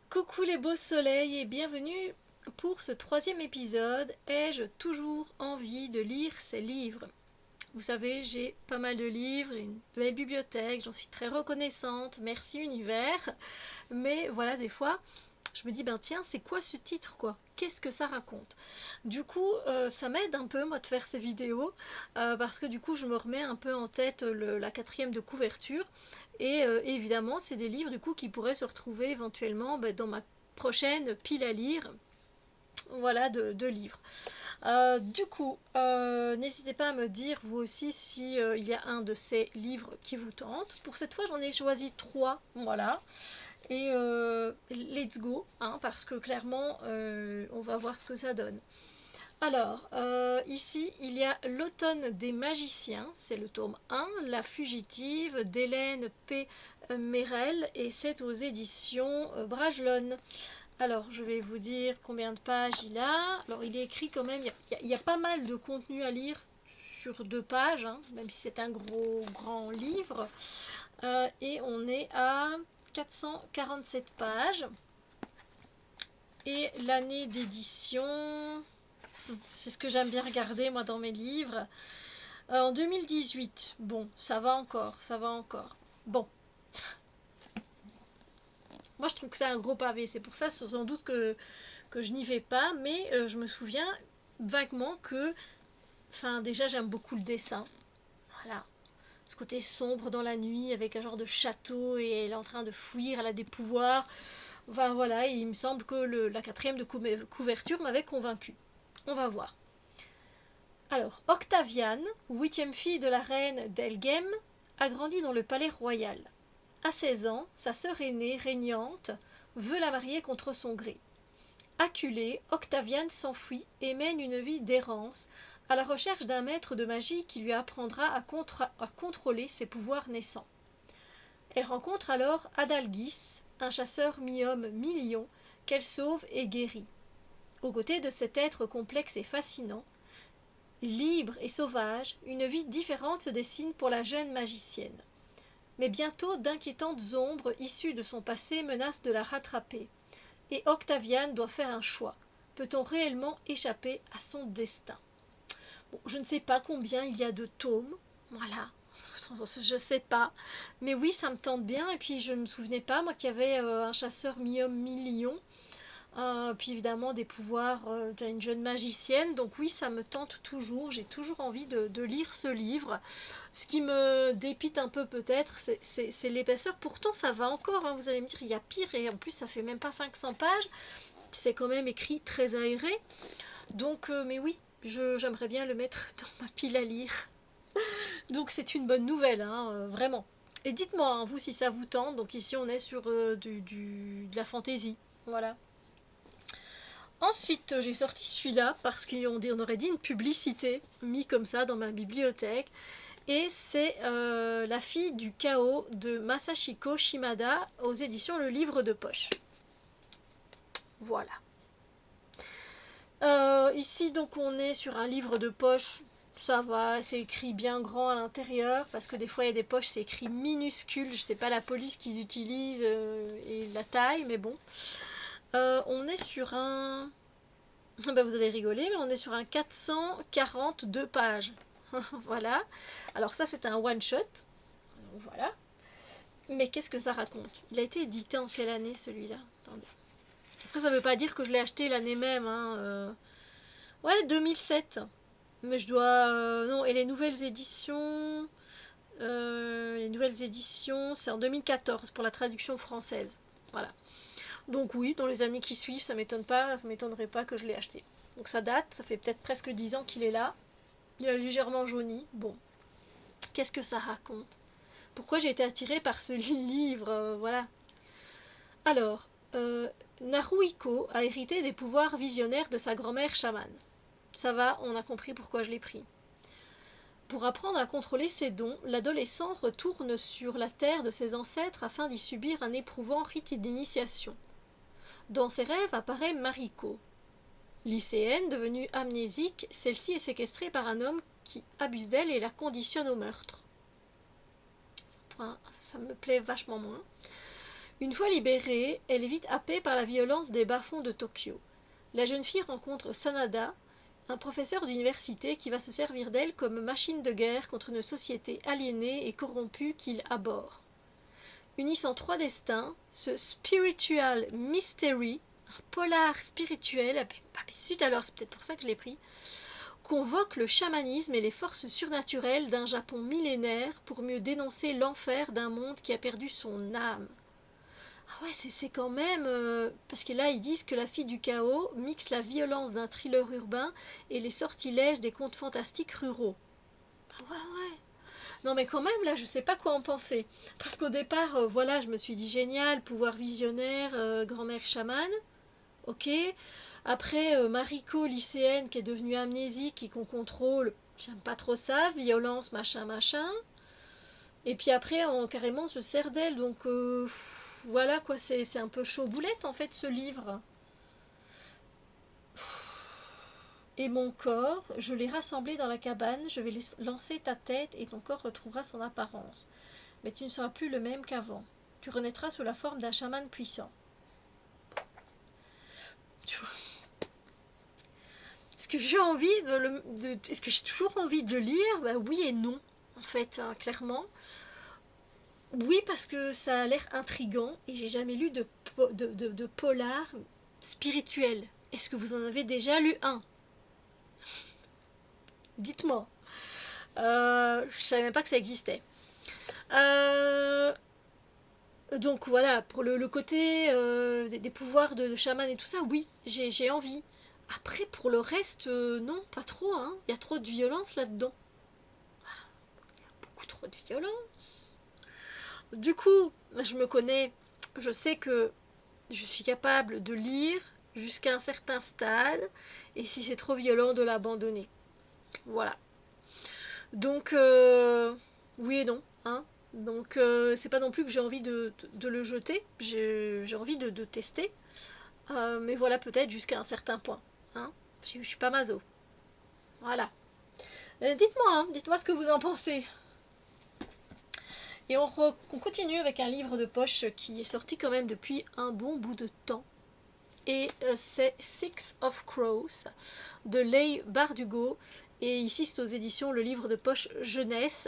Coucou les beaux soleils et bienvenue pour ce troisième épisode. Ai-je toujours envie de lire ces livres? Vous savez, j'ai pas mal de livres, une belle bibliothèque, j'en suis très reconnaissante, merci univers. Mais voilà, des fois, je me dis, ben tiens, c'est quoi ce titre quoi? Qu'est-ce que ça raconte? Du coup, ça m'aide un peu, moi, de faire ces vidéos, parce que du coup, je me remets un peu en tête la quatrième de couverture. Et évidemment, c'est des livres, du coup, qui pourraient se retrouver éventuellement dans ma prochaine pile à lire. Voilà, de livres. N'hésitez pas à me dire, vous aussi, si il y a un de ces livres qui vous tente. Pour cette fois, j'en ai choisi trois, voilà. Et let's go, hein, parce que clairement, on va voir ce que ça donne. Alors, ici, il y a L'automne des magiciens, c'est le tome 1, La fugitive d'Hélène P. Merel, et c'est aux éditions Bragelonne. Alors, je vais vous dire combien de pages il a. Alors, il est écrit quand même, il y a pas mal de contenu à lire sur 2 pages, hein, même si c'est un grand livre. Et on est à 447 pages. Et l'année d'édition, c'est ce que j'aime bien regarder moi dans mes livres. En 2018, bon, ça va encore, ça va encore. Bon, moi je trouve que c'est un gros pavé, c'est pour ça sans doute que je n'y vais pas, mais je me souviens vaguement que, enfin déjà j'aime beaucoup le dessin, voilà. Ce côté sombre dans la nuit avec un genre de château et elle est en train de fuir, elle a des pouvoirs. Enfin voilà, et il me semble que la quatrième de couverture m'avait convaincu. On va voir. Alors, Octaviane, huitième fille de la reine d'Elghem, a grandi dans le palais royal. À 16 ans, sa sœur aînée, régnante, veut la marier contre son gré. Acculée, Octaviane s'enfuit et mène une vie d'errance à la recherche d'un maître de magie qui lui apprendra à contrôler ses pouvoirs naissants. Elle rencontre alors Adalgis, un chasseur mi-homme, mi-lion, qu'elle sauve et guérit. Aux côtés de cet être complexe et fascinant, libre et sauvage, une vie différente se dessine pour la jeune magicienne. Mais bientôt d'inquiétantes ombres issues de son passé menacent de la rattraper. Et Octaviane doit faire un choix. Peut-on réellement échapper à son destin? Bon, je ne sais pas combien il y a de tomes. Voilà. Je sais pas. Mais oui, ça me tente bien. Et puis je ne me souvenais pas, moi, qu'il y avait un chasseur mi-homme, mi-lion. Puis évidemment des pouvoirs d'une jeune magicienne. Donc oui, ça me tente toujours. J'ai toujours envie de lire ce livre. Ce qui me dépite un peu peut-être, c'est l'épaisseur. Pourtant, ça va encore. Hein. Vous allez me dire, il y a pire. Et en plus, ça fait même pas 500 pages. C'est quand même écrit très aéré. Donc, mais oui, j'aimerais bien le mettre dans ma pile à lire. Donc c'est une bonne nouvelle, hein, vraiment. Et dites-moi, hein, vous, si ça vous tente. Donc ici, on est sur de la fantaisie. Voilà. Ensuite, j'ai sorti celui-là parce qu'on aurait dit une publicité mis comme ça dans ma bibliothèque. Et c'est La fille du chaos de Masashiko Shimada aux éditions Le Livre de Poche. Voilà. Ici, donc, on est sur un livre de poche. Ça va, c'est écrit bien grand à l'intérieur parce que des fois, il y a des poches, c'est écrit minuscule. Je sais pas la police qu'ils utilisent et la taille, mais bon. On est sur un. Ben, vous allez rigoler, mais on est sur un 442 pages. Voilà. Alors, ça, c'est un one-shot. Voilà. Mais qu'est-ce que ça raconte? Il a été édité en quelle année celui-là? Attendez. Après, ça veut pas dire que je l'ai acheté l'année même. Hein. Ouais, 2007. Mais je dois. Non, et les nouvelles éditions, c'est en 2014 pour la traduction française. Voilà. Donc oui, dans les années qui suivent, ça m'étonne pas, ça m'étonnerait pas que je l'ai acheté. Donc ça date, ça fait peut-être presque 10 ans qu'il est là. Il a légèrement jauni. Bon, qu'est-ce que ça raconte? Pourquoi j'ai été attirée par ce livre? Voilà. Alors, Naruhiko a hérité des pouvoirs visionnaires de sa grand-mère chamane. Ça va, on a compris pourquoi je l'ai pris. Pour apprendre à contrôler ses dons, l'adolescent retourne sur la terre de ses ancêtres afin d'y subir un éprouvant rite d'initiation. Dans ses rêves apparaît Mariko. Lycéenne devenue amnésique, celle-ci est séquestrée par un homme qui abuse d'elle et la conditionne au meurtre. Ça me plaît vachement moins. Une fois libérée, elle est vite happée par la violence des bas-fonds de Tokyo. La jeune fille rencontre Sanada, un professeur d'université qui va se servir d'elle comme machine de guerre contre une société aliénée et corrompue qu'il abhorre. Unissant trois destins, ce spiritual mystery, un polar spirituel, alors c'est peut-être pour ça que je l'ai pris, convoque le chamanisme et les forces surnaturelles d'un Japon millénaire pour mieux dénoncer l'enfer d'un monde qui a perdu son âme. Ah ouais, c'est quand même... parce que là, ils disent que La fille du chaos mixe la violence d'un thriller urbain et les sortilèges des contes fantastiques ruraux. Ah ouais, ouais. Non mais quand même, là, je sais pas quoi en penser. Parce qu'au départ, voilà, je me suis dit génial, pouvoir visionnaire, grand-mère chamane. Ok. Après, Mariko, lycéenne, qui est devenue amnésique et qu'on contrôle. J'aime pas trop ça, violence, machin, machin. Et puis après, carrément, on se sert d'elle. Donc voilà quoi, c'est un peu chaud boulette en fait ce livre. Et mon corps, je l'ai rassemblé dans la cabane, je vais lancer ta tête et ton corps retrouvera son apparence. Mais tu ne seras plus le même qu'avant. Tu renaîtras sous la forme d'un chaman puissant. Est-ce que j'ai envie est-ce que j'ai toujours envie de le lire? Bah oui et non, en fait, hein, clairement. Oui, parce que ça a l'air intriguant et j'ai jamais lu de polar spirituel. Est-ce que vous en avez déjà lu un? Dites-moi. Je savais même pas que ça existait. Euh, donc voilà, pour le côté des pouvoirs de chaman et tout ça, oui, j'ai envie. Après, pour le reste, non, pas trop. Hein. Il y a trop de violence là-dedans. Beaucoup trop de violence. Du coup, je me connais, je sais que je suis capable de lire jusqu'à un certain stade, et si c'est trop violent, de l'abandonner. Voilà. Donc, oui et non. Hein. Donc, c'est pas non plus que j'ai envie de le jeter, j'ai envie de tester. Mais voilà, peut-être jusqu'à un certain point. Hein. Je suis pas maso. Voilà. Dites-moi, hein, dites-moi ce que vous en pensez. Et on continue avec un livre de poche qui est sorti quand même depuis un bon bout de temps. Et c'est Six of Crows de Leigh Bardugo. Et ici, c'est aux éditions Le Livre de Poche Jeunesse.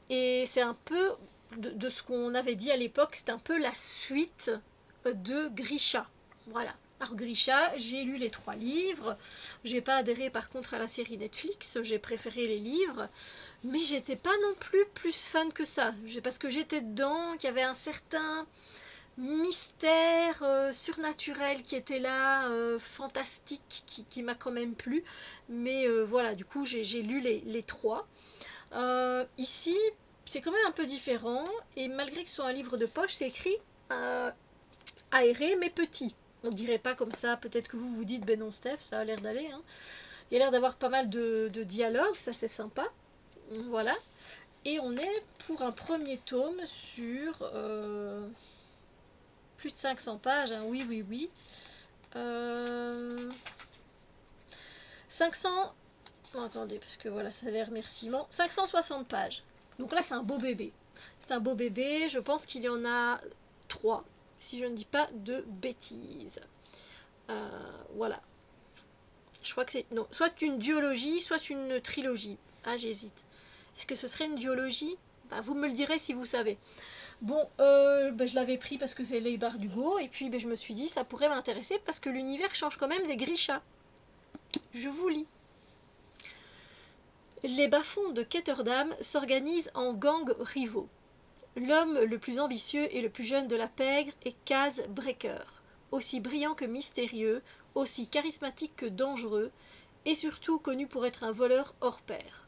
Et c'est un peu de ce qu'on avait dit à l'époque, c'est un peu la suite de Grisha. Voilà. Alors Grisha, j'ai lu les 3 livres. J'ai pas adhéré par contre à la série Netflix. J'ai préféré les livres. Mais j'étais pas non plus fan que ça. Parce que j'étais dedans, qu'il y avait un certain mystère surnaturel qui était là, fantastique, qui m'a quand même plu. Mais voilà, du coup, j'ai lu les 3. Ici, c'est quand même un peu différent. Et malgré que ce soit un livre de poche, c'est écrit aéré mais petit. On dirait pas comme ça. Peut-être que vous vous dites, ben non, Steph, ça a l'air d'aller. Hein. Il y a l'air d'avoir pas mal de dialogues, ça c'est sympa. Voilà. Et on est pour un premier tome sur plus de 500 pages. Hein. Oui, oui, oui. 500. Oh, attendez, parce que voilà, ça a l'air remerciement. 560 pages. Donc là, c'est un beau bébé. C'est un beau bébé. Je pense qu'il y en a 3, si je ne dis pas de bêtises. Voilà. Je crois que c'est... Non, soit une duologie, soit une trilogie. Ah, j'hésite. Est-ce que ce serait une duologie? Bah, vous me le direz si vous savez. Bon, je l'avais pris parce que c'est Leigh Bardugo, et puis je me suis dit ça pourrait m'intéresser parce que l'univers change quand même des Grisha. Je vous lis. Les bas-fonds de Ketterdam s'organisent en gangs rivaux. L'homme le plus ambitieux et le plus jeune de la pègre est Kaz Breaker, aussi brillant que mystérieux, aussi charismatique que dangereux, et surtout connu pour être un voleur hors pair.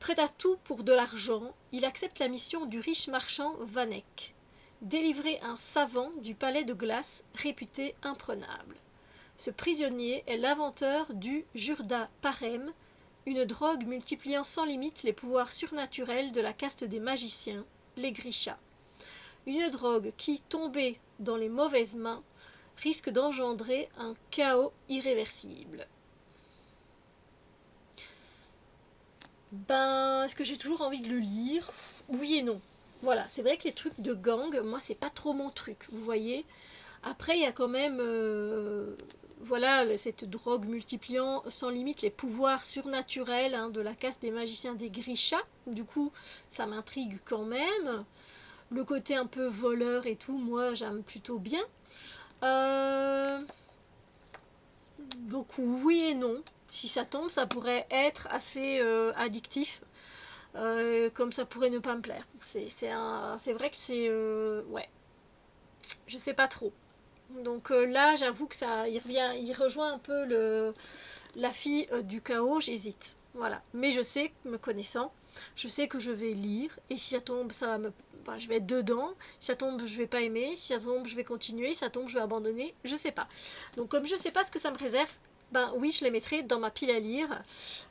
Prêt à tout pour de l'argent, il accepte la mission du riche marchand Vanek, délivrer un savant du palais de glace réputé imprenable. Ce prisonnier est l'inventeur du Jurda Parem, une drogue multipliant sans limite les pouvoirs surnaturels de la caste des magiciens, les Grisha. Une drogue qui, tombée dans les mauvaises mains, risque d'engendrer un chaos irréversible. Ben, est-ce que j'ai toujours envie de le lire? Oui et non. Voilà, c'est vrai que les trucs de gang, moi, c'est pas trop mon truc, vous voyez. Après, il y a quand même, voilà, cette drogue multipliant sans limite les pouvoirs surnaturels hein, de la caste des magiciens des Grisha. Du coup, ça m'intrigue quand même. Le côté un peu voleur et tout, moi, j'aime plutôt bien. Euh, donc oui et non. Si ça tombe, ça pourrait être assez addictif. Comme ça pourrait ne pas me plaire. C'est vrai que c'est... ouais, je sais pas trop. Donc là, j'avoue que ça, il rejoint un peu la fille du chaos, j'hésite. Voilà. Mais je sais, me connaissant, je sais que je vais lire, et si ça tombe, enfin, je vais être dedans. Si ça tombe, je vais pas aimer. Si ça tombe, je vais continuer. Si ça tombe, je vais abandonner. Je sais pas. Donc comme je sais pas ce que ça me réserve, ben oui, je les mettrai dans ma pile à lire,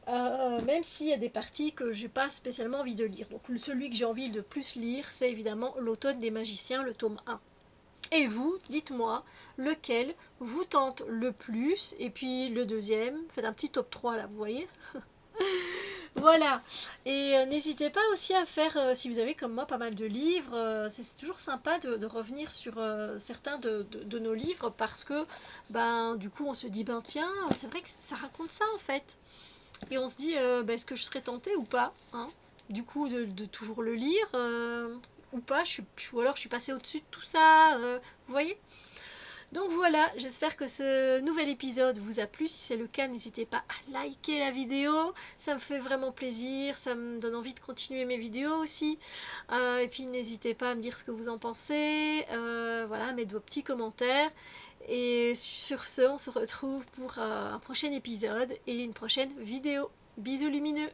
même s'il y a des parties que j'ai pas spécialement envie de lire. Donc celui que j'ai envie de plus lire, c'est évidemment L'Automne des magiciens, le tome 1. Et vous, dites-moi lequel vous tente le plus, et puis le deuxième, faites un petit top 3 là, vous voyez. Voilà, et n'hésitez pas aussi à faire, si vous avez comme moi pas mal de livres, c'est toujours sympa de revenir sur certains de nos livres parce que ben, du coup on se dit ben tiens, c'est vrai que ça raconte ça en fait. Et on se dit ben, est-ce que je serais tentée ou pas hein, du coup de toujours le lire ou pas, ou alors je suis passée au-dessus de tout ça, vous voyez. Donc voilà, j'espère que ce nouvel épisode vous a plu. Si c'est le cas, n'hésitez pas à liker la vidéo. Ça me fait vraiment plaisir. Ça me donne envie de continuer mes vidéos aussi. Et puis n'hésitez pas à me dire ce que vous en pensez. Voilà, mettre vos petits commentaires. Et sur ce, on se retrouve pour un prochain épisode et une prochaine vidéo. Bisous lumineux!